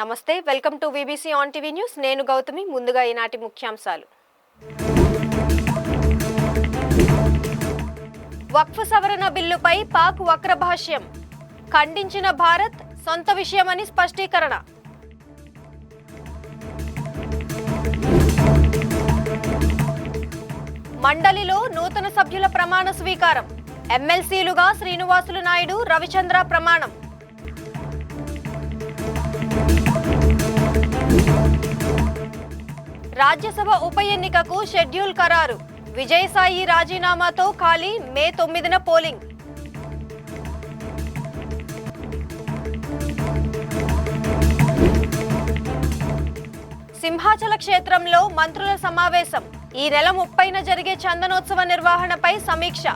నమస్తే, welcome to VBC on TV news. నేను గౌతమి. ముందుగా ఈనాటి ముఖ్యాంశాలు. వక్ఫ్ సవరణ బిల్లుపై పాక్ వక్ర భాష్యం, ఖండించిన భారత్, సొంత విషయమని స్పష్టీకరణ. మండలిలో నూతన సభ్యుల ప్రమాణ స్వీకారం. ఎమ్మెల్సీలుగా శ్రీనివాసులు నాయుడు, రవిచంద్ర ప్రమాణం. రాజ్యసభ ఉప ఎన్నికకు షెడ్యూల్ ఖరారు. విజయసాయి రాజీనామాతో ఖాళీ. మే 9న పోలింగ్. సింహాచల క్షేత్రంలో మంత్రుల సమావేశం. ఈ నెల 30న జరిగే చందనోత్సవ నిర్వహణపై సమీక్ష.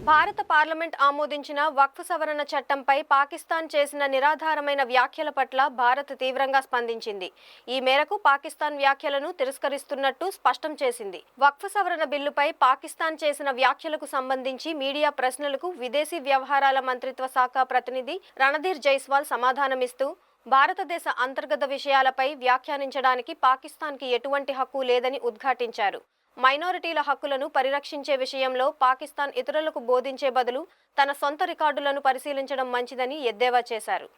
భారత పార్లమెంట్ ఆమోదించిన వక్ఫ్ సవరణ చట్టంపై పాకిస్తాన్ చేసిన నిరాధారమైన వ్యాఖ్యల పట్ల భారత్ తీవ్రంగా స్పందించింది. ఈ మేరకు పాకిస్తాన్ వ్యాఖ్యలను తిరస్కరిస్తున్నట్టు స్పష్టం చేసింది. వక్ఫ్ సవరణ బిల్లుపై పాకిస్తాన్ చేసిన వ్యాఖ్యలకు సంబంధించి మీడియా ప్రశ్నలకు విదేశీ వ్యవహారాల మంత్రిత్వ శాఖ ప్రతినిధి రణధీర్ జైస్వాల్ సమాధానమిస్తూ, భారతదేశ అంతర్గత విషయాలపై వ్యాఖ్యానించడానికి పాకిస్తాన్కి ఎటువంటి హక్కు లేదని ఉద్ఘాటించారు. మైనారిటీల హక్కులను పరిరక్షించే విషయంలో పాకిస్తాన్ ఇతరులకు బోధించే బదులు తన సొంత రికార్డులను పరిశీలించడం మంచిదని ఎద్దేవా చేశారు.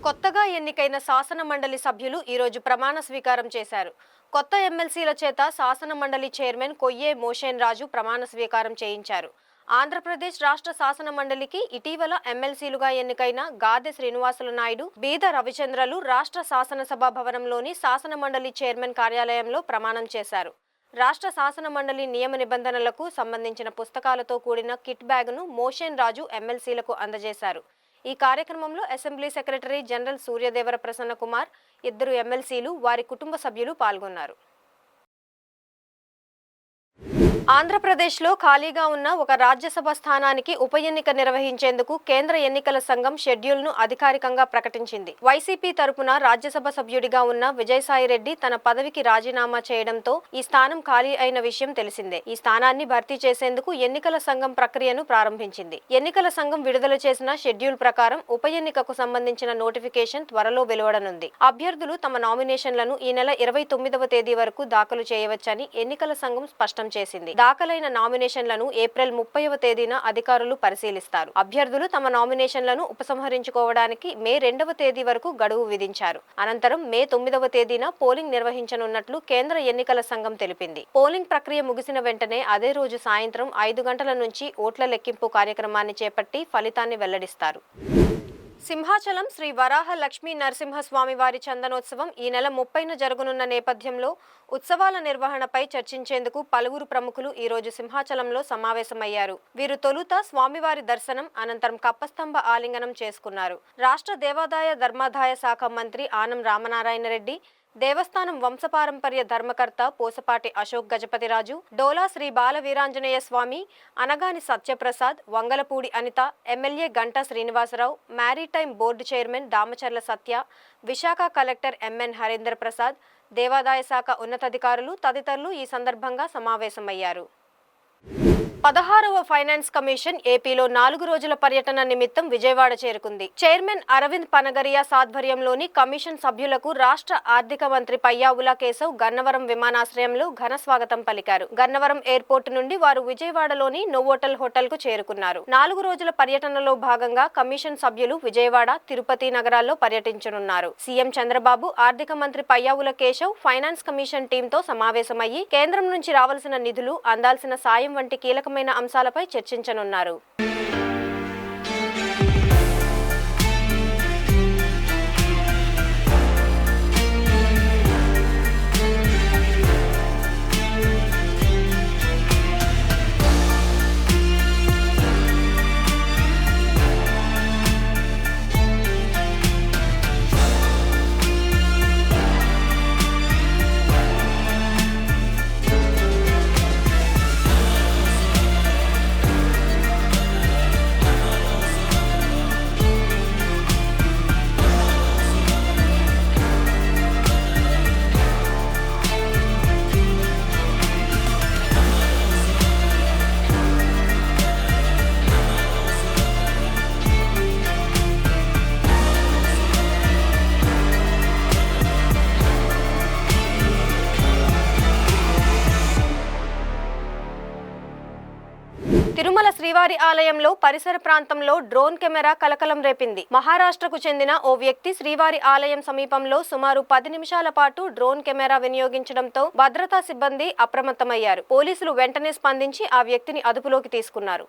కొత్తగా ఎన్నికైన శాసన మండలి సభ్యులు ఈరోజు ప్రమాణ స్వీకారం చేశారు. కొత్త ఎమ్మెల్సీల చేత శాసన మండలి చైర్మన్ కొయ్యే మోషేన్ రాజు ప్రమాణ స్వీకారం చేయించారు. ఆంధ్రప్రదేశ్ రాష్ట్ర శాసన మండలికి ఇటీవల ఎమ్మెల్సీలుగా ఎన్నికైన గాదె శ్రీనివాసులు నాయుడు, బీద రవిచంద్రలు రాష్ట్ర శాసనసభ భవనంలోని శాసన మండలి చైర్మన్ కార్యాలయంలో ప్రమాణం చేశారు. రాష్ట్ర శాసన మండలి నియమ నిబంధనలకు సంబంధించిన పుస్తకాలతో కూడిన కిట్ బ్యాగ్ను మోషేన్ రాజు ఎమ్మెల్సీలకు అందజేశారు. ఈ కార్యక్రమంలో assembly secretary general Suryadevara Prasanna Kumar, 2 ఎమ్మెల్సీలు, వారి కుటుంబ సభ్యులు పాల్గొన్నారు. ఆంధ్రప్రదేశ్లో ఖాళీగా ఉన్న ఒక రాజ్యసభ స్థానానికి ఉప ఎన్నిక నిర్వహించేందుకు కేంద్ర ఎన్నికల సంఘం షెడ్యూల్ను అధికారికంగా ప్రకటించింది. వైసీపీ తరపున రాజ్యసభ సభ్యుడిగా ఉన్న విజయసాయిరెడ్డి తన పదవికి రాజీనామా చేయడంతో ఈ స్థానం ఖాళీ అయిన విషయం తెలిసిందే. ఈ స్థానాన్ని భర్తీ చేసేందుకు ఎన్నికల సంఘం ప్రక్రియను ప్రారంభించింది. ఎన్నికల సంఘం విడుదల చేసిన షెడ్యూల్ ప్రకారం ఉప ఎన్నికకు సంబంధించిన నోటిఫికేషన్ త్వరలో వెలువడనుంది. అభ్యర్థులు తమ నామినేషన్లను ఈ నెల 29వ తేదీ వరకు దాఖలు చేయవచ్చని ఎన్నికల సంఘం స్పష్టం చేసింది. దాఖలైన నామినేషన్లను ఏప్రిల్ 30వ తేదీన అధికారులు పరిశీలిస్తారు. అభ్యర్థులు తమ నామినేషన్లను ఉపసంహరించుకోవడానికి మే 2వ తేదీ వరకు గడువు విధించారు. అనంతరం మే 9వ తేదీన పోలింగ్ నిర్వహించనున్నట్లు కేంద్ర ఎన్నికల సంఘం తెలిపింది. పోలింగ్ ప్రక్రియ ముగిసిన వెంటనే అదే రోజు సాయంత్రం 5 గంటల నుంచి ఓట్ల లెక్కింపు కార్యక్రమాన్ని చేపట్టి ఫలితాన్ని వెల్లడిస్తారు. సింహాచలం శ్రీ వరాహ లక్ష్మీ నరసింహస్వామి వారి చందనోత్సవం ఈ నెల 30న జరగనున్న నేపథ్యంలో ఉత్సవాల నిర్వహణపై చర్చించేందుకు పలువురు ప్రముఖులు ఈరోజు సింహాచలంలో సమావేశమయ్యారు. వీరు తొలుత స్వామివారి దర్శనం, అనంతరం కప్పస్తంభ ఆలింగనం చేసుకున్నారు. రాష్ట్ర దేవాదాయ ధర్మాదాయ శాఖ మంత్రి ఆనం రామనారాయణ రెడ్డి, దేవస్థానం వంశపారంపర్య ధర్మకర్త Posapati Ashok Gajapathiraju, Dola Sri Bala Veeranjaneya Swamy, Anagani Satyaprasad, Vangalapudi Anitha, MLA Ganta Srinivasarao, maritime board chairman Damacharla Satya, Visakha collector MN Harindra Prasad, దేవాదాయ శాఖ ఉన్నతాధికారులు తదితరులు ఈ సందర్భంగా సమావేశమయ్యారు. 16వ ఫైనాన్స్ కమిషన్ ఏపీలో 4 రోజుల పర్యటన నిమిత్తం విజయవాడ చేరుకుంది. చైర్మన్ అరవింద్ పనగరియా సాధ్వర్యంలోని కమిషన్ సభ్యులకు రాష్ట్ర ఆర్థిక మంత్రి పయ్యావుల కేశవ్ గన్నవరం విమానాశ్రయంలో ఘన స్వాగతం పలికారు. గన్నవరం ఎయిర్పోర్టు నుండి వారు విజయవాడలోని నోవోటల్ హోటల్ కు చేరుకున్నారు. 4 రోజుల పర్యటనలో భాగంగా కమిషన్ సభ్యులు విజయవాడ, తిరుపతి నగరాల్లో పర్యటించనున్నారు. సీఎం చంద్రబాబు, ఆర్థిక మంత్రి పయ్యావుల కేశవ్ ఫైనాన్స్ కమిషన్ టీంతో సమావేశమయ్యి కేంద్రం నుంచి రావాల్సిన నిధులు, అందాల్సిన సాయం వంటి కీలక అంశాలపై చర్చించనున్నారు. శ్రీవారి ఆలయంలో పరిసర ప్రాంతంలో డ్రోన్ కెమెరా కలకలం రేపింది. మహారాష్ట్రకు చెందిన ఓ వ్యక్తి శ్రీవారి ఆలయం సమీపంలో సుమారు 10 నిమిషాల పాటు డ్రోన్ కెమెరా వినియోగించడంతో భద్రతా సిబ్బంది అప్రమత్తమయ్యారు. పోలీసులు వెంటనే స్పందించి ఆ వ్యక్తిని అదుపులోకి తీసుకున్నారు.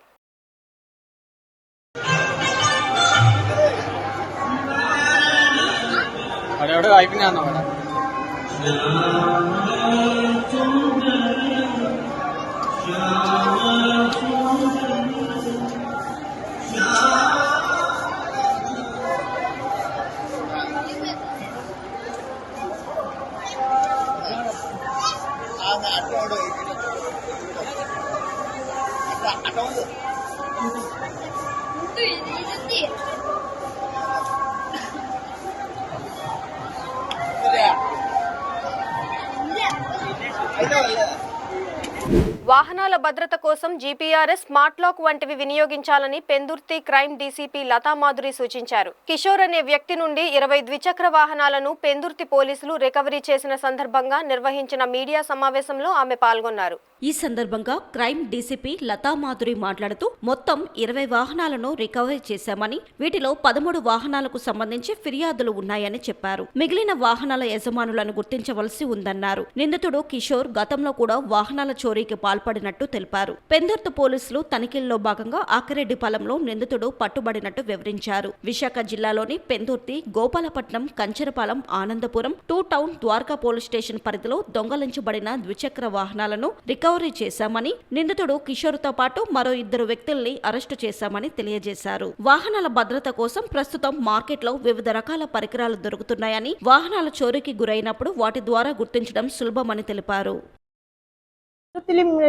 వాహనాల భద్రత కోసం జీపీఆర్ఎస్, స్మార్ట్ లాక్ వంటివి వినియోగించాలని పెందుర్తి క్రైమ్ డీసీపీ లతా మాధురి సూచించారు. కిషోర్ అనే వ్యక్తి నుండి 20 ద్విచక్ర వాహనాలను పెందుర్తి పోలీసులు రికవరీ చేసిన సందర్భంగా నిర్వహించిన మీడియా సమావేశంలో ఆమె పాల్గొన్నారు. ఈ సందర్భంగా క్రైమ్ డీసీపీ లతా మాధురి మాట్లాడుతూ మొత్తం 20 వాహనాలను రికవరీ చేశామని, వీటిలో 13 వాహనాలకు సంబంధించి ఫిర్యాదులు ఉన్నాయని చెప్పారు. మిగిలిన వాహనాల యజమానులను గుర్తించవలసి ఉందన్నారు. నిందితుడు కిషోర్ గతంలో కూడా వాహనాల చోరీకి పాల్పడినట్టు తెలిపారు. పెందుర్తి పోలీసులు తనిఖీల్లో భాగంగా ఆకిరెడ్డిపాలెంలో నిందితుడు పట్టుబడినట్టు వివరించారు. విశాఖ జిల్లాలోని Pendurthi, Gopalapatnam, Kancharapalem, Anandapuram, 2 town, Dwaraka police station పరిధిలో దొంగలించబడిన ద్విచక్ర వాహనాలను రికవరీ చేశామని, నిందితుడు కిషోర్తో పాటు మరో 2 వ్యక్తుల్ని అరెస్టు చేశామని తెలియజేశారు. వాహనాల భద్రత కోసం ప్రస్తుతం మార్కెట్లో వివిధ రకాల పరికరాలు దొరుకుతున్నాయని, వాహనాల చోరీకి గురైనప్పుడు వాటి ద్వారా గుర్తించడం సులభమని తెలిపారు.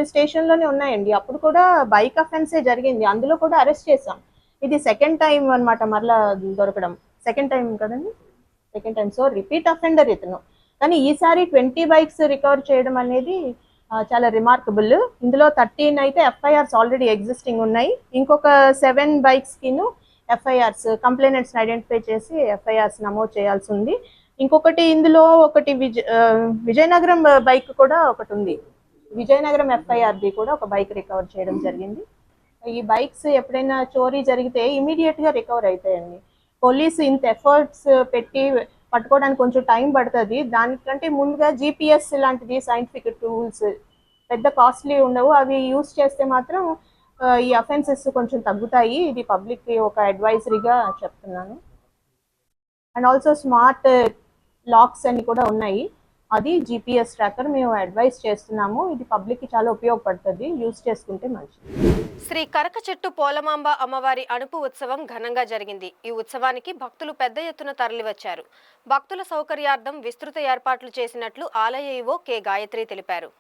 స్టేషన్ లోనే ఉన్నాయండి. అప్పుడు కూడా బైక్ అఫెన్సే జరిగింది, అందులో కూడా అరెస్ట్ చేసాం. ఇది సెకండ్ టైం అన్నమాట, మరలా దొరకడం సెకండ్ టైం కదండి, second time. So repeat offender ఇతను. కానీ ఈసారి 20 బైక్స్ రికవర్ చేయడం అనేది చాలా రిమార్కబుల్. ఇందులో 13 అయితే ఎఫ్ఐఆర్స్ ఆల్రెడీ ఎగ్జిస్టింగ్ ఉన్నాయి. ఇంకొక 7 బైక్స్ కిను ఎఫ్ఐఆర్స్, కంప్లైనెంట్స్ ఐడెంటిఫై చేసి ఎఫ్ఐఆర్స్ నమోదు చేయాల్సి ఉంది. ఇంకొకటి ఇందులో ఒకటి విజయనగరం బైక్ కూడా ఒకటి ఉంది. విజయనగరం ఎఫ్ఐఆర్ది కూడా ఒక బైక్ రికవర్ చేయడం జరిగింది. ఈ బైక్స్ ఎప్పుడైనా చోరీ జరిగితే ఇమీడియట్ గా రికవర్ అవుతాయండి. పోలీసు ఇంత ఎఫర్ట్స్ పెట్టి పట్టుకోవడానికి కొంచెం టైం పడుతుంది. దానికంటే ముందుగా జీపీఎస్ లాంటిది సైంటిఫిక్ టూల్స్ పెద్ద కాస్ట్లీ ఉండవు, అవి యూస్ చేస్తే మాత్రం ఈ అఫెన్సెస్ కొంచెం తగ్గుతాయి. ఇది పబ్లిక్ కి ఒక అడ్వైజరీగా చెప్తున్నాను. అండ్ ఆల్సో స్మార్ట్ లాక్స్ అని కూడా ఉన్నాయి. అది జీపీఎస్ ట్రాకర్ మేము అడ్వైస్ చేస్తున్నాము. ఇది పబ్లిక్ కి చాలా ఉపయోగపడుతుంది, యూజ్ చేసుకుంటే మంచిది. శ్రీ కరకచెట్టు పోలమాంబ అమ్మవారి అణుపు ఉత్సవం ఘనంగా జరిగింది. ఈ ఉత్సవానికి భక్తులు పెద్ద ఎత్తున తరలివచ్చారు. భక్తుల సౌకర్యార్థం విస్తృత ఏర్పాట్లు చేసినట్లు ఆలయ ఈవో కె గాయత్రి తెలిపారు.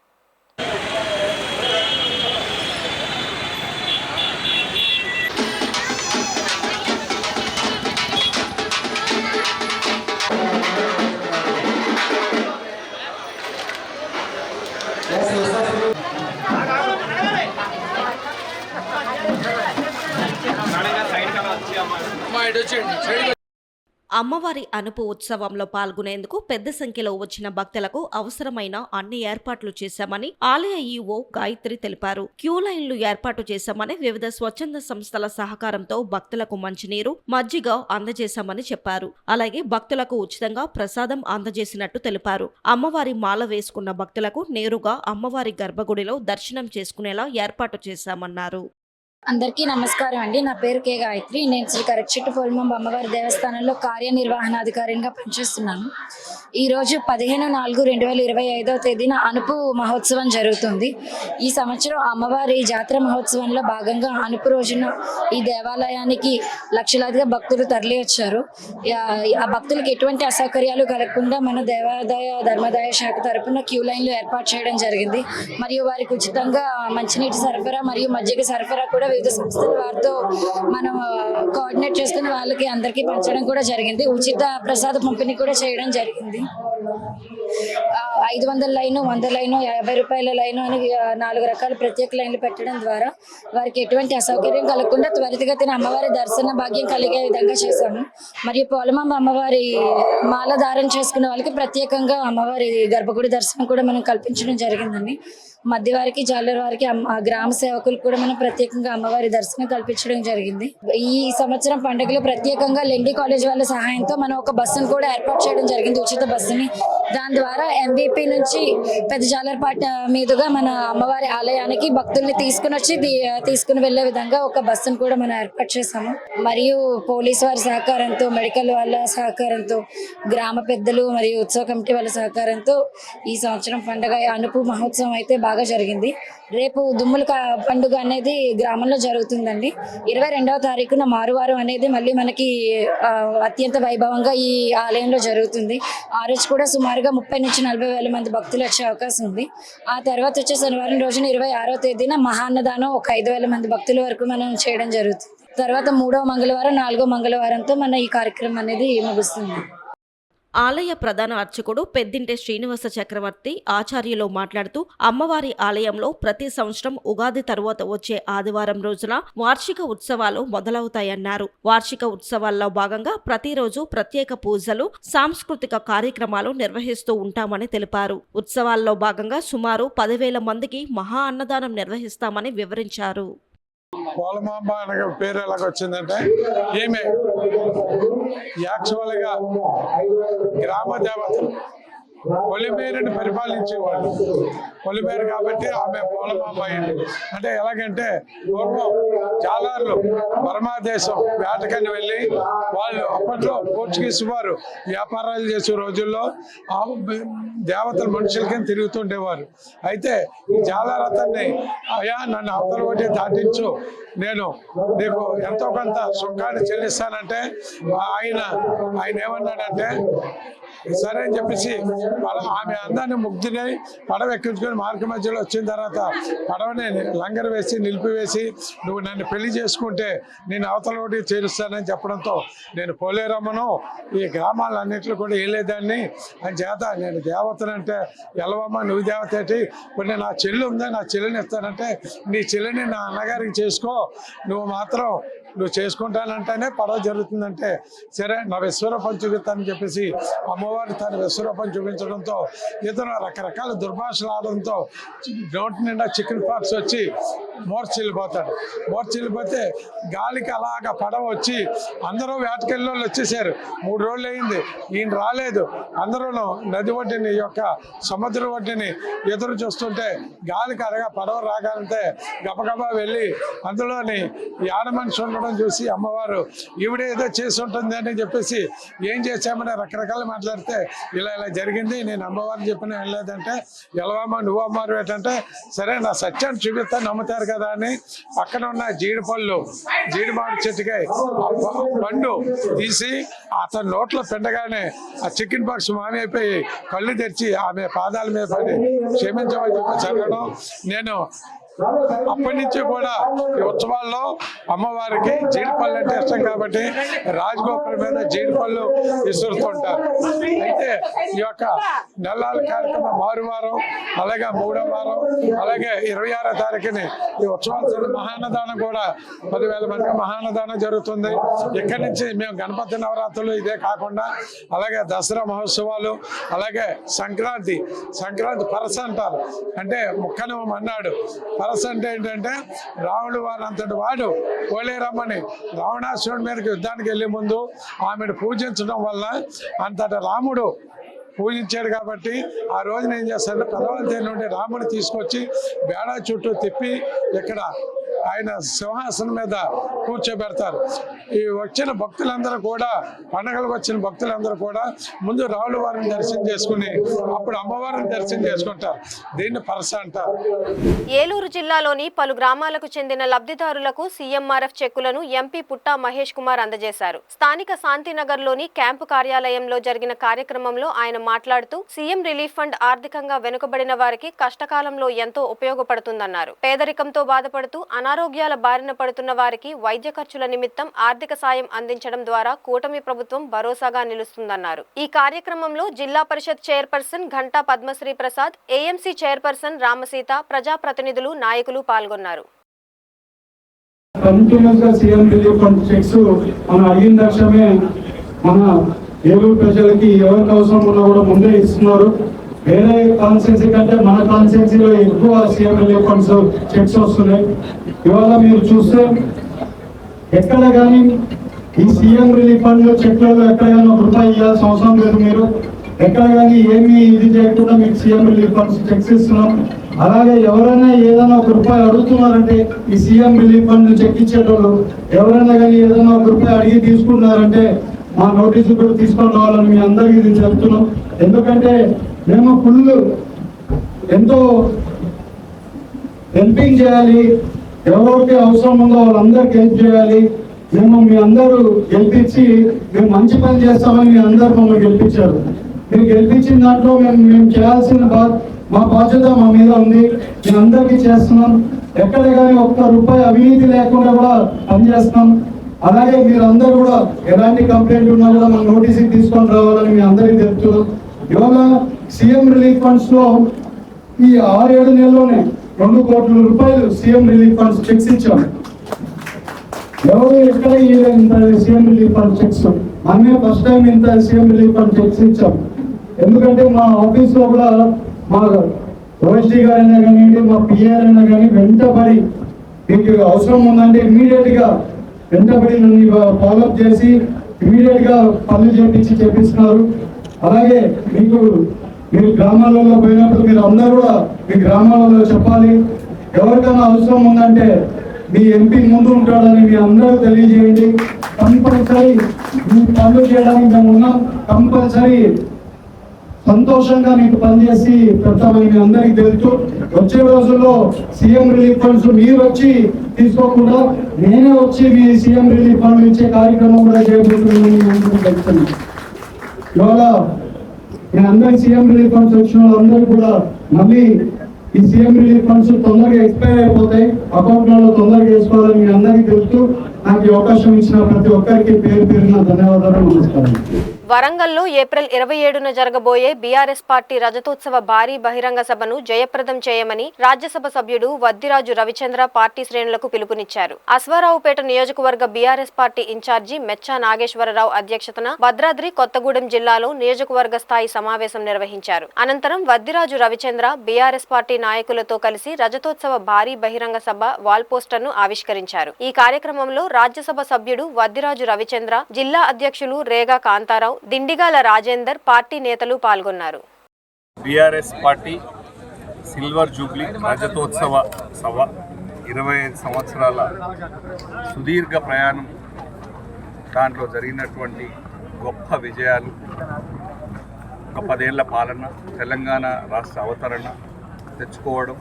అమ్మవారి అనుపు ఉత్సవంలో పాల్గొనేందుకు పెద్ద సంఖ్యలో వచ్చిన భక్తులకు అవసరమైన అన్ని ఏర్పాట్లు చేశామని ఆలయ ఈవో గాయత్రి తెలిపారు. క్యూ లైన్లు ఏర్పాటు చేశామని, వివిధ స్వచ్ఛంద సంస్థల సహకారంతో భక్తులకు మంచినీరు, మజ్జిగ అందజేశామని చెప్పారు. అలాగే భక్తులకు ఉచితంగా ప్రసాదం అందజేసినట్టు తెలిపారు. అమ్మవారి మాల వేసుకున్న భక్తులకు నేరుగా అమ్మవారి గర్భగుడిలో దర్శనం చేసుకునేలా ఏర్పాటు చేశామన్నారు. అందరికీ నమస్కారం అండి. నా పేరు కె గాయత్రి. నేను శ్రీ కరకచెట్టు పోలమాంబ అమ్మవారి దేవస్థానంలో కార్యనిర్వహణాధికారిగా పనిచేస్తున్నాను. ఈరోజు 15/4/2025 తేదీన అనుపు మహోత్సవం జరుగుతుంది. ఈ సంవత్సరం అమ్మవారి జాతర మహోత్సవంలో భాగంగా అనుపు రోజున ఈ దేవాలయానికి లక్షలాదిగా భక్తులు తరలి వచ్చారు. ఆ భక్తులకు ఎటువంటి అసౌకర్యాలు కలగకుండా మన దేవాదాయ ధర్మాదాయ శాఖ తరపున క్యూ లైన్లు ఏర్పాటు చేయడం జరిగింది. మరియు వారికి ఉచితంగా మంచినీటి సరఫరా మరియు మజ్జిగ సరఫరా కూడా వివిధ సంస్థల వారితో మనం కోఆర్డినేట్ చేసుకుని వాళ్ళకి అందరికీ పంచడం కూడా జరిగింది. ఉచిత ప్రసాద పంపిణీ కూడా చేయడం జరిగింది. 500 లైను, 100 లైను, 50 రూపాయల లైను అని 4 రకాల ప్రత్యేక లైన్లు పెట్టడం ద్వారా వారికి ఎటువంటి అసౌకర్యం కలగకుండా త్వరితగతిన అమ్మవారి దర్శన భాగ్యం కలిగే విధంగా చేశాము. మరియు పోలమాంబ అమ్మవారి మాల ధారణ చేసుకున్న వాళ్ళకి ప్రత్యేకంగా అమ్మవారి గర్భగుడి దర్శనం కూడా మనం కల్పించడం జరిగిందండి. మధ్యవారికి జాలర్ వారికి గ్రామ సేవకులు కూడా మనం ప్రత్యేకంగా అమ్మవారి దర్శనం కల్పించడం జరిగింది. ఈ సంవత్సరం పండుగలో ప్రత్యేకంగా లెండి కాలేజ్ వాళ్ళ సహాయంతో మనం ఒక బస్సును కూడా ఏర్పాటు చేయడం జరిగింది, ఉచిత బస్సుని. దాని ద్వారా MVP నుంచి పెద్ద జాలర్పేట మీదుగా మన అమ్మవారి ఆలయానికి భక్తుల్ని తీసుకుని వెళ్లే విధంగా ఒక బస్సును కూడా మనం ఏర్పాటు చేశాము. మరియు పోలీసు వారి సహకారంతో, మెడికల్ వాళ్ళ సహకారంతో, గ్రామ పెద్దలు మరియు ఉత్సవ కమిటీ వాళ్ళ సహకారంతో ఈ సంవత్సరం పండుగ అనుపు మహోత్సవం అయితే బాగా జరిగింది. రేపు దుమ్ముల పండుగ అనేది గ్రామంలో జరుగుతుందండి. 22వ తారీఖున మారువారం అనేది మళ్ళీ మనకి అత్యంత వైభవంగా ఈ ఆలయంలో జరుగుతుంది. ఆ రోజు కూడా సుమారుగా 30 నుంచి 40 వేల మంది భక్తులు వచ్చే అవకాశం ఉంది. ఆ తర్వాత వచ్చే శనివారం రోజున 26వ తేదీన మహాన్నదానం ఒక 5,000 మంది భక్తుల వరకు మనం చేయడం జరుగుతుంది. తర్వాత 3వ మంగళవారం 4వ మంగళవారంతో మన ఈ కార్యక్రమం అనేది ముగుస్తుంది. ఆలయ ప్రధాన అర్చకుడు పెద్దింటి శ్రీనివాస చక్రవర్తి ఆచార్యులు మాట్లాడుతూ అమ్మవారి ఆలయంలో ప్రతి సంవత్సరం ఉగాది తరువాత వచ్చే ఆదివారం రోజున వార్షిక ఉత్సవాలు మొదలవుతాయన్నారు. వార్షిక ఉత్సవాల్లో భాగంగా ప్రతిరోజు ప్రత్యేక పూజలు, సాంస్కృతిక కార్యక్రమాలు నిర్వహిస్తూ ఉంటామని తెలిపారు. ఉత్సవాల్లో భాగంగా సుమారు 10,000 మందికి మహా అన్నదానం నిర్వహిస్తామని వివరించారు. పోలమాంబ అనే పేరు ఎలాగొచ్చిందంటే ఈమె యాక్చువల్గా గ్రామ దేవతలు పొలిమేరుని పరిపాలించేవాళ్ళు. పొలిమేరు కాబట్టి ఆమె పోలమాంబ అయింది. అంటే ఎలాగంటే పూర్వం జాలర్లు బర్మా దేశం వేటకని వెళ్ళి వాళ్ళు అప్పట్లో పోర్చుగీస్ వారు వ్యాపారాలు చేసే రోజుల్లో దేవతలు మనుషులకి తిరుగుతుండేవారు. అయితే ఈ జాలర్ అతన్ని, అయ్యా నన్ను అవతల ఒకటి దాటించు, నేను నీకు ఎంతో కొంత సుఖాన్ని చెల్లిస్తానంటే ఆయన ఏమన్నాడంటే సరే అని చెప్పేసి ఆమె అందాన్ని ముగ్ధులై పడవ ఎక్కించుకొని మార్గ మధ్యలో వచ్చిన తర్వాత పడవని లంగర్ వేసి నిలిపివేసి నువ్వు నన్ను పెళ్లి చేసుకుంటే నేను అవతల ఒకటి చేరుస్తానని చెప్పడంతో నేను పోలేరమ్మను ఈ గ్రామాలన్నింటిలో కూడా వెళ్ళేదాన్ని అని చేత నేను దేవతనంటే ఎలవమ్మ నువ్వు దేవత ఏంటి, ఇప్పుడు నా చెల్లి ఉందా నా చెల్లిని ఇస్తానంటే నీ చెల్లిని నా అన్నగారికి చేసుకో, నువ్వు చేసుకుంటానంటేనే పడవ జరుగుతుందంటే సరే నా విశ్వరూపం చూపిస్తానని చెప్పేసి అమ్మవారు తన విశ్వరూపం చూపించడంతో ఇతను రకరకాల దుర్భాషలు ఆడడంతో నోటి నిండా చికెన్ పాక్స్ వచ్చి మోర్చిల్లిపోతే గాలికి అలాగా పడవ వచ్చి అందరూ వేటకెళ్ళి వాళ్ళు వచ్చేసారు. 3 రోజులు అయింది, ఈయన రాలేదు. అందరూ నది ఒడ్డుని యొక్క సముద్ర ఒడ్డుని ఎదురు చూస్తుంటే గాలికి అలాగా పడవ రాగాలంటే గబగబా వెళ్ళి అందులోని యాడ మనిషి ఉండడం చూసి అమ్మవారు ఈవిడే ఏదో చేసి ఉంటుంది అని చెప్పేసి ఏం చేశామని రకరకాలు మాట్లాడితే ఇలా జరిగింది, నేను అమ్మవారిని చెప్పిన వెళ్ళలేదంటే ఎలవమ్మ నువ్వు అమ్మవారు ఏంటంటే సరే నా సత్యాన్ని చూపిస్తాను నమ్ముతారు కదా అని పక్కన ఉన్న జీడిమాడు చెట్టుకాయ పండు తీసి అతని నోట్లో పిండగానే ఆ చికెన్ బాక్స్ మామి అయిపోయి కళ్ళు తెరిచి ఆమె పాదాల మీద పడి క్షమించమని చెప్పి చదవడం. నేను అప్పటి నుంచి కూడా ఈ ఉత్సవాల్లో అమ్మవారికి జీడిపళ్ళు అంటే ఇష్టం కాబట్టి రాజగోపురం మీద జీడిపళ్ళు విసురుతుంటారు. అయితే ఈ యొక్క నెలల కార్యక్రమం మారువారం, అలాగే 3వ వారం, అలాగే 26వ తారీఖుని ఈ ఉత్సవాల మహాన్నదానం కూడా 10,000 మందికి మహాన్నదానం జరుగుతుంది. ఇక్కడి నుంచి మేము గణపతి నవరాత్రులు ఇదే కాకుండా అలాగే దసరా మహోత్సవాలు, అలాగే సంక్రాంతి పరస అంటారు, అంటే ముక్కను అన్నాడు. పరస అంటే ఏంటంటే రావణుడు వారంతటి వాడు పోలేరమ్మని రావణాసురుడి మీదకి యుద్ధానికి వెళ్ళే ముందు ఆమెను పూజించడం వల్ల అంతటి రాముడు పూజించాడు కాబట్టి ఆ రోజున ఏం చేస్తారంటే పెదవంతి నుండి రాముని తీసుకొచ్చి బేడా చుట్టూ తిప్పి ఇక్కడ ఆయన సింహాసనం మీద కూర్చోబెడతారు. ఈ వచ్చిన భక్తులందరూ కూడా, పండగలకు వచ్చిన భక్తులందరూ కూడా ముందు రావుల వారిని దర్శనం చేసుకుని అప్పుడు అమ్మవారిని దర్శనం చేసుకుంటారు. దీన్ని పరస అంటారు. ఏలూరు జిల్లాలోని పలు గ్రామాలకు చెందిన లబ్ధిదారులకు CMRF చెక్కులను ఎంపీ పుట్టా మహేష్ కుమార్ అందజేశారు. స్థానిక శాంతినగర్లోని క్యాంపు కార్యాలయంలో జరిగిన కార్యక్రమంలో ఆయన మాట్లాడుతూ సీఎం రిలీఫ్ ఫండ్ ఆర్థికంగా వెనుకబడిన వారికి కష్టకాలంలో ఎంతో ఉపయోగపడుతుందన్నారు. పేదరికంతో బాధపడుతూ అనారోగ్యాల బారిన పడుతున్న వారికి వైద్య ఖర్చుల నిమిత్తం ఆర్థిక సాయం అందించడం ద్వారా కూటమి ప్రభుత్వం భరోసాగా నిలుస్తుందన్నారు. ఈ కార్యక్రమంలో జిల్లా పరిషత్ చైర్పర్సన్ ఘంటా పద్మశ్రీ ప్రసాద్, AMC చైర్పర్సన్ రామసీత, ప్రజాప్రతినిధులు, నాయకులు పాల్గొన్నారు. సీఎం రిలీఫ్ ఫండ్ చెక్స్ మనం అడిగిన తక్షణమే మన ఏలూరు ప్రజలకి ఎవరికి అవసరం ఉన్నా కూడా ముందే ఇస్తున్నారు. వేరే కాన్స్టిట్యున్సీ కంటే మన కాన్స్టిట్యున్సీలో ఎక్కువ సీఎం రిలీఫ్ ఫండ్స్ చెక్స్ వస్తున్నాయి. ఇవాళ మీరు చూస్తే ఎక్కడ కానీ ఈ సీఎం రిలీఫ్ ఫండ్ చెక్లలో ఎక్కడ కానీ ఒక రూపాయి ఇవ్వాల్సిన అవసరం లేదు. మీరు ఎక్కడ కానీ ఏమి ఇది చేయకుండా మీకు సీఎం రిలీఫ్ ఫండ్స్ చెక్స్ ఇస్తున్నాం. అలాగే ఎవరైనా ఏదైనా ఒక రూపాయి అడుగుతున్నారంటే ఈ సీఎం రిలీఫ్ ఫండ్ చెక్ ఇచ్చేటోళ్ళు ఎవరైనా కానీ ఏదైనా ఒక రూపాయి అడిగి తీసుకున్నారంటే మా నోటీసు కూడా తీసుకొని రావాలని మీ అందరికీ ఇది చెప్తున్నాం. ఎందుకంటే మేము ఫుల్ ఎంతో హెల్పింగ్ చేయాలి, ఎవరికి అవసరం ఉందో వాళ్ళందరికీ హెల్ప్ చేయాలి. మేము మీ అందరూ గెలిపించి మేము మంచి పని చేస్తామని మీ అందరూ మమ్మల్ని గెలిపించారు. మీరు గెలిపించిన దాంట్లో మేము చేయాల్సిన మా బాధ్యత మా మీద ఉంది. మేము అందరికీ చేస్తున్నాం. ఎక్కడ కానీ ఒక్క రూపాయి అవినీతి లేకుండా కూడా పనిచేస్తున్నాం. అలాగే మీరు అందరూ కూడా ఎలాంటి కంప్లైంట్ ఉన్నా కూడా మన నోటీసుకి తీసుకొని రావాలని మీ అందరికీ తెలుపుతున్నాం. ఇవాళ సీఎం రిలీఫ్ ఫండ్స్ లో ఈ 6-7 నెలల్లోనే 2 కోట్ల రూపాయలు సీఎం రిలీఫ్ ఫండ్స్ చెక్స్ ఇచ్చాం. ఎవరు ఎక్కడ ఇంత సీఎం రిలీఫ్ ఫండ్ చెక్స్ మనమే ఫస్ట్ టైం ఇంత సీఎం రిలీఫ్ ఫండ్ చెక్స్ ఇచ్చాం. ఎందుకంటే మా ఆఫీస్ లో కూడా మా ఓఎస్డీ గారైనా కానివ్వండి, మా పిఆర్ అయినా కానీ వెంటబడి మీకు అవసరం ఉందంటే ఇమీడియట్ గా వెంటబడి నన్ను ఫాలోఅప్ చేసి ఇమీడియట్ గా పనులు చేపిస్తున్నారు. అలాగే మీరు గ్రామాలలో పోయినప్పుడు మీరు అందరూ కూడా మీ గ్రామాలలో చెప్పాలి. ఎవరికైనా అవసరం ఉందంటే మీ ఎంపీ ముందు ఉంటాడని మీ అందరూ తెలియజేయండి. కంపల్సరీ మీ పనులు చేయడానికి మేము ఉన్నాం. కంపల్సరీ సంతోషంగా మీకు పనిచేసి పెడతామని మీ అందరికీ తెలుసు. వచ్చే రోజుల్లో సీఎం రిలీఫ్ ఫండ్స్ మీరు వచ్చి తీసుకోకుండా నేనే వచ్చి మీ సీఎం రిలీఫ్ ఫండ్ ఇచ్చే కార్యక్రమం కూడా చేయబోతున్నాను. ఇవాళ నేను అందరికి సీఎం రిలీఫ్ ఫండ్స్ వచ్చిన వాళ్ళందరూ కూడా మళ్ళీ ఈ సీఎం రిలీఫ్ ఫండ్స్ తొందరగా ఎక్స్పైర్ అయిపోతాయి, అకౌంట్లలో తొందరగా వేసుకోవాలని మీ అందరికీ తెలుసు. నాకు ఈ అవకాశం ఇచ్చిన ప్రతి ఒక్కరికి పేరు పేరున ధన్యవాదాలు, నమస్కారం. వరంగల్లో ఏప్రిల్ 27న జరగబోయే బీఆర్ఎస్ పార్టీ రజతోత్సవ భారీ బహిరంగ సభను జయప్రదం చేయమని రాజ్యసభ సభ్యుడు వద్దిరాజు రవిచంద్ర పార్టీ శ్రేణులకు పిలుపునిచ్చారు. అశ్వారావుపేట నియోజకవర్గ BRS party incharge Mecha Nageswararao అధ్యక్షతన భద్రాద్రి కొత్తగూడెం జిల్లాలో నియోజకవర్గ స్థాయి సమావేశం నిర్వహించారు. అనంతరం వద్దిరాజు రవిచంద్ర బీఆర్ఎస్ పార్టీ నాయకులతో కలిసి రజతోత్సవ భారీ బహిరంగ సభ వాల్ పోస్టర్ను ఆవిష్కరించారు. ఈ కార్యక్రమంలో రాజ్యసభ సభ్యుడు వద్దిరాజు రవిచంద్ర, జిల్లా అధ్యక్షులు రేగా కాంతారావు, దిండిగాల రాజేందర్, పార్టీ నేతలు పాల్గొన్నారు. బీఆర్ఎస్ పార్టీ సిల్వర్ జూబ్లీ రజతోత్సవ సభ 25 సంవత్సరాల సుదీర్ఘ ప్రయాణం, దాంట్లో జరిగినటువంటి గొప్ప విజయాలు, ఒక 10 ఏళ్ల పాలన, తెలంగాణ రాష్ట్ర అవతరణ తెచ్చుకోవడం,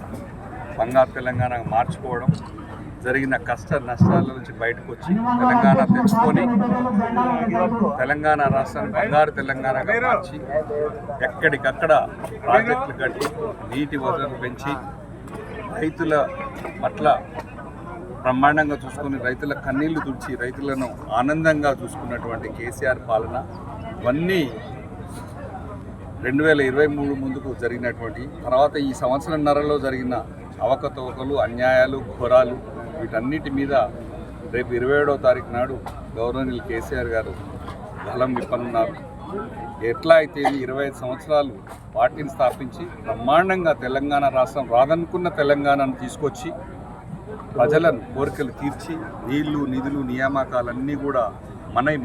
బంగారు తెలంగాణ మార్చుకోవడం, జరిగిన కష్ట నష్టాల నుంచి బయటకు వచ్చి తెలంగాణ తెచ్చుకొని తెలంగాణ రాష్ట్రాన్ని బంగారు తెలంగాణగా మార్చి ఎక్కడికక్కడ ప్రాజెక్టులు కట్టి నీటి వసతులు పెంచి రైతుల పట్ల బ్రహ్మాండంగా చూసుకొని రైతుల కన్నీళ్లు తుడిచి రైతులను ఆనందంగా చూసుకున్నటువంటి కేసీఆర్ పాలన, ఇవన్నీ 2023 ముందుకు జరిగినటువంటి తర్వాత ఈ సంవత్సరంన్నరలో జరిగిన అవకతవకలు, అన్యాయాలు, ఘోరాలు, వీటన్నిటి మీద రేపు 27వ తారీఖు నాడు గవర్నర్ కేసీఆర్ గారు గలం విప్పనున్నారు. ఎట్లా అయితే 25 సంవత్సరాలు పార్టీని స్థాపించి బ్రహ్మాండంగా తెలంగాణ రాష్ట్రం రాదనుకున్న తెలంగాణను తీసుకొచ్చి ప్రజలను కోరికలు తీర్చి నీళ్లు, నిధులు, నియామకాలన్నీ కూడా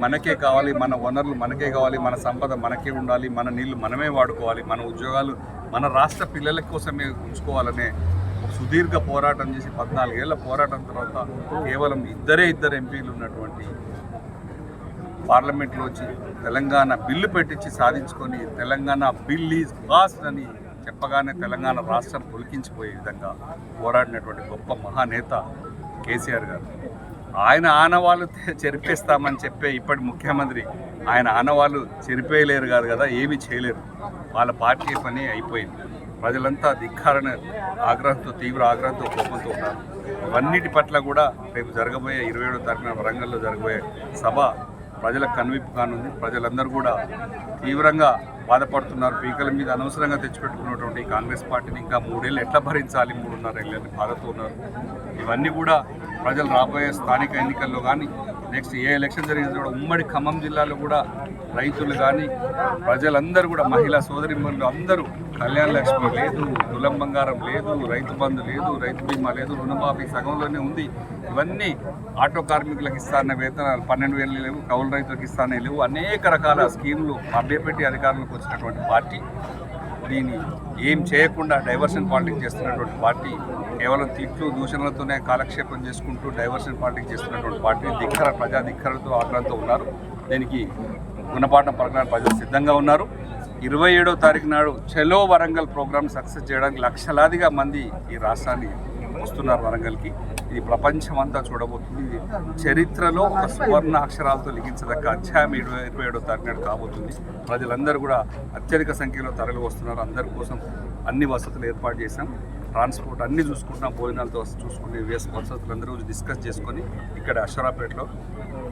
మనకే కావాలి, మన వనరులు మనకే కావాలి, మన సంపద మనకే ఉండాలి, మన నీళ్లు మనమే వాడుకోవాలి, మన ఉద్యోగాలు మన రాష్ట్ర పిల్లల కోసమే ఉంచుకోవాలనే సుదీర్ఘ పోరాటం చేసి 14 ఏళ్ల పోరాటం తర్వాత కేవలం ఇద్దరు ఎంపీలు ఉన్నటువంటి పార్లమెంట్లో వచ్చి తెలంగాణ బిల్లు పెట్టించి సాధించుకొని తెలంగాణ బిల్ ఈజ్ పాస్డ్ అని చెప్పగానే తెలంగాణ రాష్ట్రం పులికించిపోయే విధంగా పోరాడినటువంటి గొప్ప మహానేత కేసీఆర్ గారు. ఆయన ఆనవాళ్ళు చెరిపేస్తామని చెప్పే ఇప్పటి ముఖ్యమంత్రి ఆయన ఆనవాళ్ళు చెరిపేయలేరు కాదు కదా, ఏమీ చేయలేరు. వాళ్ళ పార్టీ పని అయిపోయింది. ప్రజలంతా ధిక్కారణ ఆగ్రహంతో, తీవ్ర ఆగ్రహంతో, కోపంతో ఉన్నారు. ఇవన్నిటి పట్ల కూడా రేపు జరగబోయే 27వ తారీఖున వరంగల్లో జరగబోయే సభ ప్రజలకు కనువిప్పు కానుంది. ప్రజలందరూ కూడా తీవ్రంగా బాధపడుతున్నారు. పీకల మీద అనవసరంగా తెచ్చిపెట్టుకున్నటువంటి కాంగ్రెస్ పార్టీని ఇంకా 3 ఏళ్ళు ఎట్లా భరించాలి, 3.5 ఏళ్ళని బాధతో ఉన్నారు. ఇవన్నీ కూడా ప్రజలు రాబోయే స్థానిక ఎన్నికల్లో కానీ నెక్స్ట్ ఏ ఎలక్షన్ జరిగినా కూడా ఉమ్మడి ఖమ్మం జిల్లాలో కూడా రైతులు కానీ ప్రజలందరూ కూడా మహిళా సోదరిమణులు అందరూ కళ్యాణ లక్ష్మి లేదు, తులం బంగారం లేదు, రైతు బంధు లేదు, రైతు బీమా లేదు, రుణమాఫీ సగంలోనే ఉంది. ఇవన్నీ ఆటో కార్మికులకు ఇస్తాన్న వేతనాలు 12,000 లేవు, కౌలు రైతులకు ఇస్తానే లేవు. అనేక రకాల స్కీములు అభ్యపెట్టి అధికారంలోకి వచ్చినటువంటి పార్టీ దీన్ని ఏం చేయకుండా డైవర్షన్ పాలిటిక్స్ చేస్తున్నటువంటి పార్టీ, కేవలం తిట్లు దూషణలతోనే కాలక్షేపం చేసుకుంటూ డైవర్షన్ పాలిటిక్స్ చేస్తున్నటువంటి పార్టీ ప్రజా ధిక్కరతో ఆగ్రహంతో ఉన్నారు. దీనికి గుణపాఠం పలకడానికి ప్రజలు సిద్ధంగా ఉన్నారు. 27వ తారీఖు నాడు చలో వరంగల్ ప్రోగ్రామ్ సక్సెస్ చేయడానికి లక్షలాదిగా మంది ఈ రాష్ట్రాన్ని వస్తున్నారు వరంగల్కి. ఇది ప్రపంచమంతా చూడబోతుంది. ఇది చరిత్రలో ఒక సువర్ణ అక్షరాలతో లిఖించదగ్గ అధ్యాయం 27వ తారీఖు నాడు కాబోతుంది. ప్రజలందరూ కూడా అత్యధిక సంఖ్యలో తరలి వస్తున్నారు. అందరి కోసం అన్ని వసతులు ఏర్పాటు చేశాం. ట్రాన్స్పోర్ట్ అన్నీ చూసుకుంటున్నాం, భోజనాలతో చూసుకుని వసతులు అందరూ డిస్కస్ చేసుకొని ఇక్కడ అశ్వరాపేటలో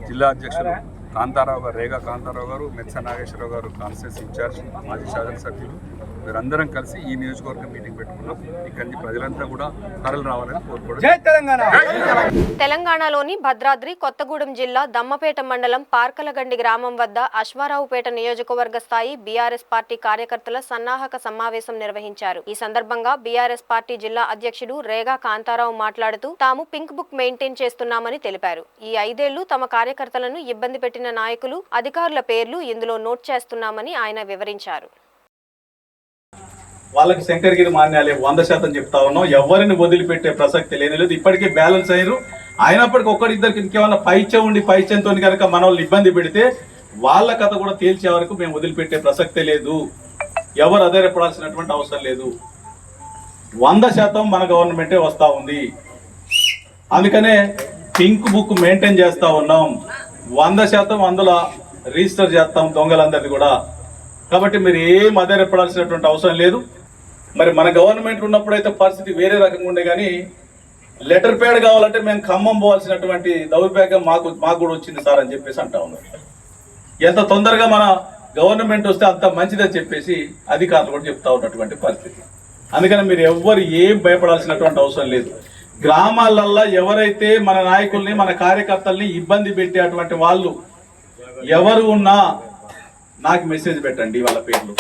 జిల్లా అధ్యక్షులు కాంతారావు గారు, రేగా కాంతారావు గారు, మెత్స నాగేశ్వరరావు గారు కాన్స్టిట్యూన్సీ ఇన్ఛార్జ్, మాజీ శాసనసభ్యులు వీరందరం కలిసి ఈ నియోజకవర్గం మీటింగ్ పెట్టుకున్నాం. ఇక్కడి నుంచి ప్రజలంతా కూడా తరలి రావాలని కోరుకోవడం. తెలంగాణలోని భద్రాద్రి కొత్తగూడెం జిల్లా దమ్మపేట మండలం పార్కలగండి గ్రామం వద్ద అశ్వారావుపేట నియోజకవర్గ స్థాయి బీఆర్ఎస్ పార్టీ కార్యకర్తల సన్నాహక సమావేశం నిర్వహించారు. ఈ సందర్భంగా బీఆర్ఎస్ పార్టీ జిల్లా అధ్యక్షుడు రేగా కాంతారావు మాట్లాడుతూ తాము పింక్ బుక్ మెయింటైన్ చేస్తున్నామని తెలిపారు. ఈ 5 ఏళ్లు తమ కార్యకర్తలను ఇబ్బంది పెట్టిన నాయకులు, అధికారుల పేర్లు ఇందులో నోట్ చేస్తున్నామని ఆయన వివరించారు. వాళ్ళకి శంకరగిరి మాన్యాలే 100% చెప్తా ఉన్నాం. ఎవరిని వదిలిపెట్టే ప్రసక్తి లేదు. ఇప్పటికీ బ్యాలెన్స్ అయ్యారు. అయినప్పటికీ ఒక్కరిద్దరికి ఇంకేమన్నా పైచంతో కనుక మన వాళ్ళు ఇబ్బంది పెడితే వాళ్ళ కథ కూడా తేల్చే వరకు మేము వదిలిపెట్టే ప్రసక్తే లేదు. ఎవరు అధైర్యపడాల్సినటువంటి అవసరం లేదు. 100% మన గవర్నమెంటే వస్తూ ఉంది. అందుకనే పింక్ బుక్ మెయింటైన్ చేస్తూ ఉన్నాం. 100% అందులో రిజిస్టర్ చేస్తాం దొంగలందరిది కూడా. కాబట్టి మీరు ఏం అధైర్యపడాల్సినటువంటి అవసరం లేదు. మరి మన గవర్నమెంట్ ఉన్నప్పుడైతే పరిస్థితి వేరే రకంగా ఉండే, కానీ లెటర్ ప్యాడ్ కావాలంటే మేము ఖమ్మం పోవాల్సినటువంటి దౌర్భాగ్యం మాకు కూడా వచ్చింది సార్ అని చెప్పేసి అంటా ఉన్నారు. ఎంత తొందరగా మన గవర్నమెంట్ వస్తే అంత మంచిదని చెప్పేసి అధికారులు కూడా చెప్తా ఉన్నటువంటి పరిస్థితి. అందుకని మీరు ఎవ్వరు ఏం భయపడాల్సినటువంటి అవసరం లేదు. గ్రామాలల్లో ఎవరైతే మన నాయకుల్ని, మన కార్యకర్తల్ని ఇబ్బంది పెట్టేటువంటి వాళ్ళు ఎవరు ఉన్నా నాకు మెసేజ్ పెట్టండి వాళ్ళ పేర్లు.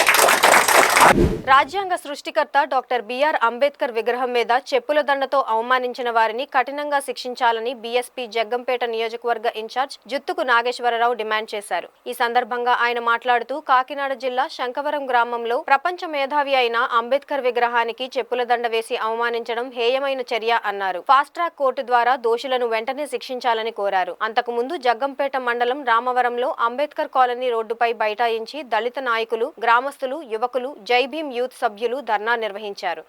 రాజ్యాంగ సృష్టికర్త డాక్టర్ బిఆర్ అంబేద్కర్ విగ్రహం మీద చెప్పుల దండతో అవమానించిన వారిని కఠినంగా శిక్షించాలని బీఎస్పీ జగ్గంపేట నియోజకవర్గ ఇన్ఛార్జ్ జుత్తుకు నాగేశ్వరరావు డిమాండ్ చేశారు. ఈ సందర్భంగా ఆయన మాట్లాడుతూ కాకినాడ జిల్లా శంకవరం గ్రామంలో ప్రపంచ మేధావి అయిన అంబేద్కర్ విగ్రహానికి చెప్పుల దండ వేసి అవమానించడం హేయమైన చర్య అన్నారు. ఫాస్ట్ ట్రాక్ కోర్టు ద్వారా దోషులను వెంటనే శిక్షించాలని కోరారు. అంతకుముందు జగ్గంపేట మండలం రామవరంలో అంబేద్కర్ కాలనీ రోడ్డుపై బైఠాయించి దళిత నాయకులు, గ్రామస్తులు, యువకులు, జై భీమ్ యూత్ సభ్యులు ధర్నా నిర్వహించారు.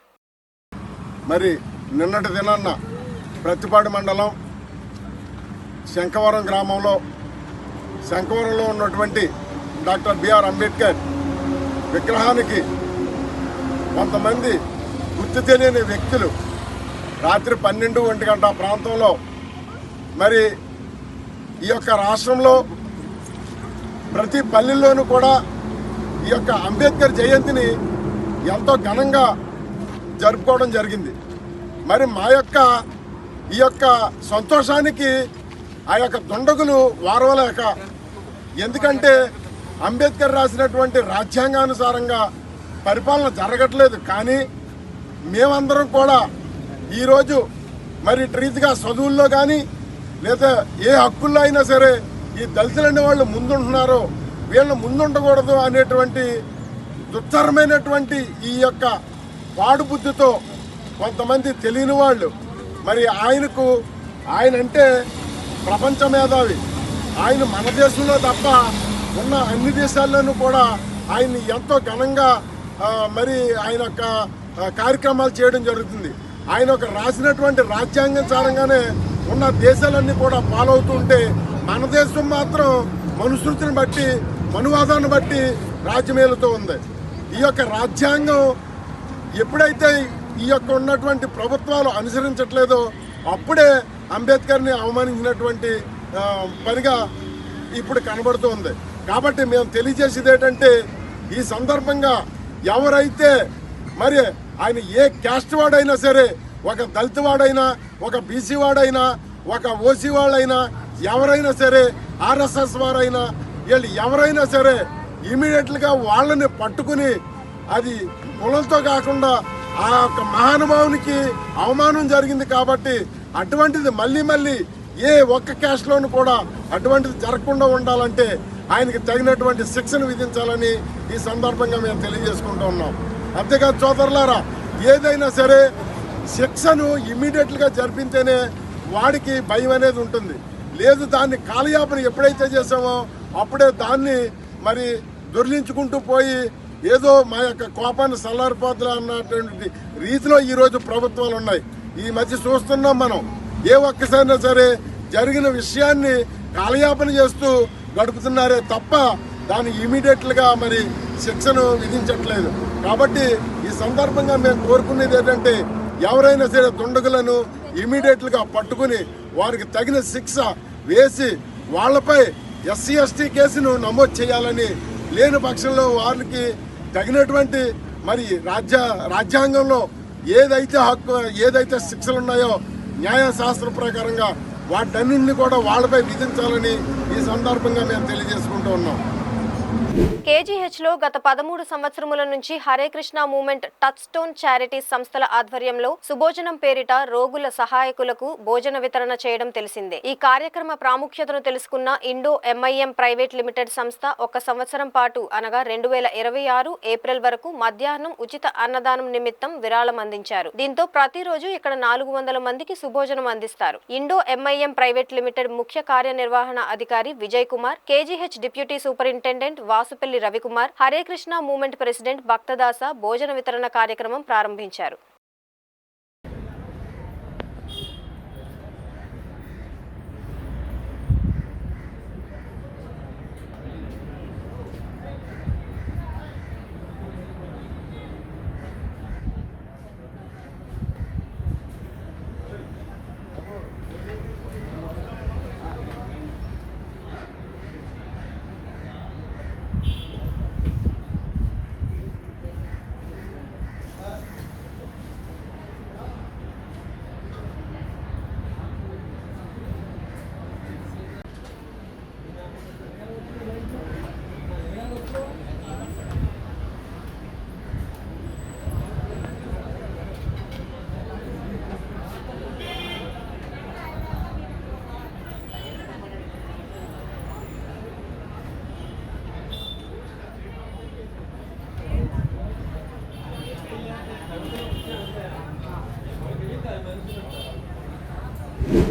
మరి నిన్నటి దినాన్న ప్రతిపాడు మండలం శంకవరం గ్రామంలో శంకవరంలో ఉన్నటువంటి డాక్టర్ బిఆర్ అంబేద్కర్ విగ్రహానికి కొంతమంది గుర్తు తెలియని వ్యక్తులు రాత్రి 12-1 గంట ప్రాంతంలో మరి ఈ యొక్క రాష్ట్రంలో ప్రతి పల్లెల్లోనూ కూడా ఈ యొక్క అంబేద్కర్ జయంతిని ఎంతో ఘనంగా జరుపుకోవడం జరిగింది. మరి మా యొక్క ఈ యొక్క సంతోషానికి ఆ యొక్క దుండగులు వారవలేక, ఎందుకంటే అంబేద్కర్ రాసినటువంటి రాజ్యాంగానుసారంగా పరిపాలన జరగట్లేదు. కానీ మేమందరం కూడా ఈరోజు మరి రీతిగా చదువుల్లో కానీ లేదా ఏ హక్కుల్లో అయినా సరే ఈ దళితులనే వాళ్ళు ముందుంటున్నారో వీళ్ళు ముందుండకూడదు అనేటువంటి దుర్ధరమైనటువంటి ఈ యొక్క వాడు బుద్ధితో కొంతమంది తెలియని వాళ్ళు మరి ఆయనంటే ప్రపంచ మేధావి. ఆయన మన దేశంలో తప్ప ఉన్న అన్ని దేశాల్లోనూ కూడా ఆయన్ని ఎంతో ఘనంగా మరి ఆయన యొక్క కార్యక్రమాలు చేయడం జరుగుతుంది. ఆయన ఒక రాసినటువంటి రాజ్యాంగానుసారంగానే ఉన్న దేశాలన్నీ కూడా ఫాలో అవుతుంటే మన దేశం మాత్రం మనుస్మృతిని బట్టి, మనువాదాన్ని బట్టి రాజ్యమేలుతూ ఉంది. ఈ యొక్క రాజ్యాంగం ఎప్పుడైతే ఈ యొక్క ఉన్నటువంటి ప్రభుత్వాలు అనుసరించట్లేదో అప్పుడే అంబేద్కర్ని అవమానించినటువంటి పనిగా ఇప్పుడు కనబడుతూ ఉంది. కాబట్టి మేము తెలియజేసేది ఏంటంటే ఈ సందర్భంగా ఎవరైతే మరి ఆయన ఏ క్యాస్ట్ వాడైనా సరే, ఒక దళిత వాడైనా, ఒక బీసీ వాడైనా, ఒక ఓసీ వాళ్ళైనా ఎవరైనా సరే ఆర్ఎస్ఎస్ వారైనా వీళ్ళు ఎవరైనా సరే ఇమీడియట్గా వాళ్ళని పట్టుకుని అది కులంతో కాకుండా ఆ యొక్క మహానుభావునికి అవమానం జరిగింది కాబట్టి అటువంటిది మళ్ళీ ఏ ఒక్క క్యాస్ట్లోనూ కూడా అటువంటిది జరగకుండా ఉండాలంటే ఆయనకి తగినటువంటి శిక్షను విధించాలని ఈ సందర్భంగా మేము తెలియజేసుకుంటూ ఉన్నాం. అంతేకాదు సోదరులారా, ఏదైనా సరే శిక్షను ఇమ్మీడియట్గా జరిపితేనే వాడికి భయం అనేది ఉంటుంది. లేదు దాన్ని కాలయాపన ఎప్పుడైతే చేసామో అప్పుడే దాన్ని మరి దొర్లించుకుంటూ పోయి ఏదో మా యొక్క కోపాన్ని చల్లారిపోతున్నా అన్నటువంటి రీతిలో ఈరోజు ప్రభుత్వాలు ఉన్నాయి. ఈ మధ్య చూస్తున్నాం మనం, ఏ ఒక్కసారైనా సరే జరిగిన విషయాన్ని కాలయాపన చేస్తూ గడుపుతున్నారే తప్ప దాన్ని ఇమీడియట్గా మరి శిక్షను విధించట్లేదు. కాబట్టి ఈ సందర్భంగా మేము కోరుకునేది ఏంటంటే ఎవరైనా సరే దుండగులను ఇమీడియట్గా పట్టుకుని వారికి తగిన శిక్ష వేసి వాళ్ళపై ఎస్సీ ఎస్టీ కేసును నమోదు చేయాలని, లేని పక్షంలో వారికి తగినటువంటి మరి రాజ్యాంగంలో ఏదైతే శిక్షలు ఉన్నాయో న్యాయశాస్త్ర ప్రకారంగా వాటన్నింటినీ కూడా వాళ్ళపై విధించాలని ఈ సందర్భంగా మేము తెలియజేసుకుంటూ ఉన్నాం. కేజీహెచ్లో గత 13 సంవత్సరముల నుంచి Hare Krishna movement touch stone charities సంస్థల ఆధ్వర్యంలో సుభోజనం పేరిట రోగుల సహాయకులకు భోజన వితరణ చేయడం తెలిసిందే. ఈ కార్యక్రమ ప్రాముఖ్యతను తెలుసుకున్న ఇండో ఎంఐఎం ప్రైవేట్ లిమిటెడ్ సంస్థ 1 సంవత్సరం పాటు అనగా 2026 ఏప్రిల్ వరకు మధ్యాహ్నం ఉచిత అన్నదానం నిమిత్తం విరాళం అందించారు. దీంతో ప్రతిరోజు ఇక్కడ 400 మందికి సుభోజనం అందిస్తారు. ఇండో ఎంఐఎం ప్రైవేట్ లిమిటెడ్ ముఖ్య కార్యనిర్వహణ అధికారి Vijay Kumar, KGH deputy superintendent Vasupalli Ravikumar, Hare Krishna movement president Bhaktadasa భోజన వితరణ కార్యక్రమం ప్రారంభించారు.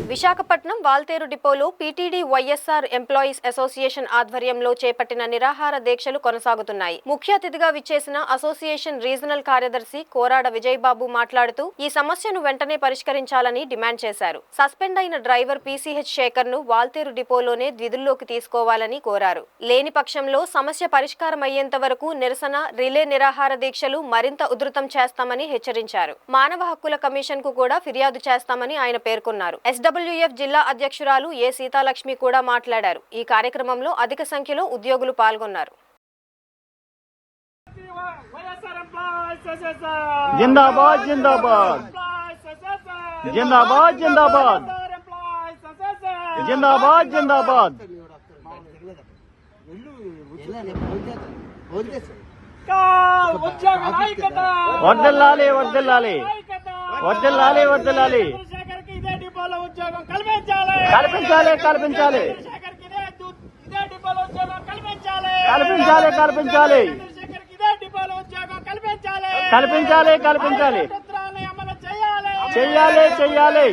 విశాఖపట్నం వాల్తేరు డిపోలో పీటీడీ వైఎస్ఆర్ ఎంప్లాయీస్ అసోసియేషన్ ఆధ్వర్యంలో చేపట్టిన నిరాహార దీక్షలు కొనసాగుతున్నాయి. ముఖ్య అతిథిగా విచ్చేసిన అసోసియేషన్ రీజనల్ కార్యదర్శి కోరాడ విజయబాబు మాట్లాడుతూ ఈ సమస్యను వెంటనే పరిష్కరించాలని డిమాండ్ చేశారు. సస్పెండ్ అయిన డ్రైవర్ పీసీహెచ్ శేఖర్ ను వాల్తేరు డిపోలోనే విధుల్లోకి తీసుకోవాలని కోరారు. లేని పక్షంలో సమస్య పరిష్కారం అయ్యేంత వరకు నిరసన రిలే నిరాహార దీక్షలు మరింత ఉధృతం చేస్తామని హెచ్చరించారు. మానవ హక్కుల కమిషన్ కు కూడా ఫిర్యాదు చేస్తామని ఆయన పేర్కొన్నారు. SWF జిల్లా అధ్యక్షురాలు ఏ సీతాలక్ష్మి కూడా మాట్లాడారు. ఈ కార్యక్రమంలో అధిక సంఖ్యలో ఉద్యోగులు పాల్గొన్నారు. జిందాబాద్ జిందాబాద్ జిందాబాద్ జిందాబాద్ జిందాబాద్ జిందాబాద్ వర్ధిల్లాలి వర్ధిల్లాలి వర్ధిల్లాలి వర్ధిల్లాలి కల్పించాలి కల్పించాలి కల్పించాలి కల్పించాలి కల్పించాలి కల్పించాలి చెయ్యాలి చెయ్యాలి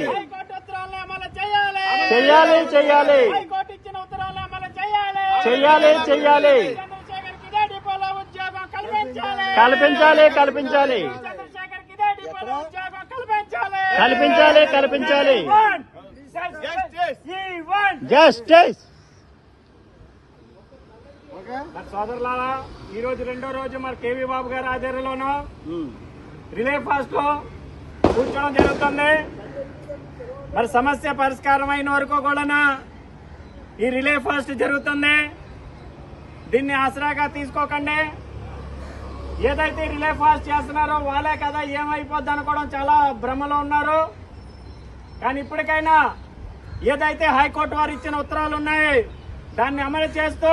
చెయ్యాలి చెయ్యాలి చెయ్యాలి చెయ్యాలి కల్పించాలి కల్పించాలి కల్పించాలి కల్పించాలి జస్టిస్. సోదరులారా, ఈ రోజు రెండో రోజు మరి కేవీ బాబు గారి ఆధ్వర్యంలోనూ రిలే ఫాస్ట్ లో కూర్చోవడం జరుగుతుంది. మరి సమస్య పరిష్కారం అయిన వరకు కూడా ఈ రిలే ఫాస్ట్ జరుగుతుంది. దీన్ని ఆసరాగా తీసుకోకండి. ఏదైతే రిలే ఫాస్ట్ చేస్తున్నారో వాళ్ళే కదా ఏమైపోద్ది అనుకోవడం చాలా భ్రమలో ఉన్నారు. కానీ ఇప్పటికైనా ఏదైతే హైకోర్టు వారు ఇచ్చిన ఉత్తర్వులు ఉన్నాయి దాన్ని అమలు చేస్తూ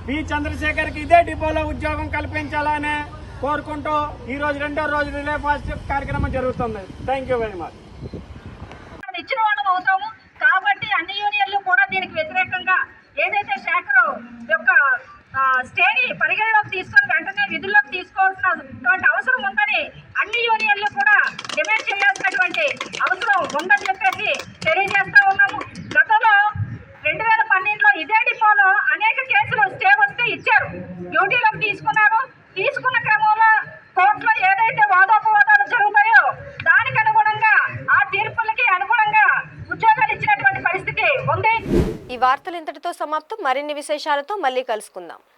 పి చంద్రశేఖర్కి ఇదే డిపోలో ఉద్యోగం కల్పించాలని కోరుకుంటూ ఈ రోజు రెండో రోజు రిలే ఫాస్ట్ కార్యక్రమం జరుగుతుంది. Thank you very much. ఇచ్చిన వాళ్ళం అవుతాము కాబట్టి అన్ని యూనియన్లు కూడా దీనికి వ్యతిరేకంగా ఏదైతే శాఖరు యొక్క స్టేని పరిగణలోకి తీసుకొని వెంటనే విధుల్లోకి తీసుకోవాల్సినటువంటి అవసరం ఉందని అన్ని యూనియన్లు కూడా డిమాండ్ చేయాల్సినటువంటి అవసరం ఉందని చెప్పేసి తెలియజేస్తా ఉన్నాము. గతంలో 2012లో ఇదే డిపోలో అనేక కేసులు స్టే వస్తే ఇచ్చారు, డ్యూటీలోకి తీసుకున్నారు. తీసుకున్న క్రమంలో కోర్టులో ఏదైతే వాదోపవాదాలు జరుగుతాయో దానికి అనుగుణంగా ఆ తీర్పులకి అనుగుణంగా ఉద్యోగాలు ఇచ్చినటువంటి పరిస్థితి ఉంది. ఈ వార్తలు ఇంతటితో సమాప్తం. మరిన్ని విశేషాలతో మళ్ళీ కలుసుకుందాం.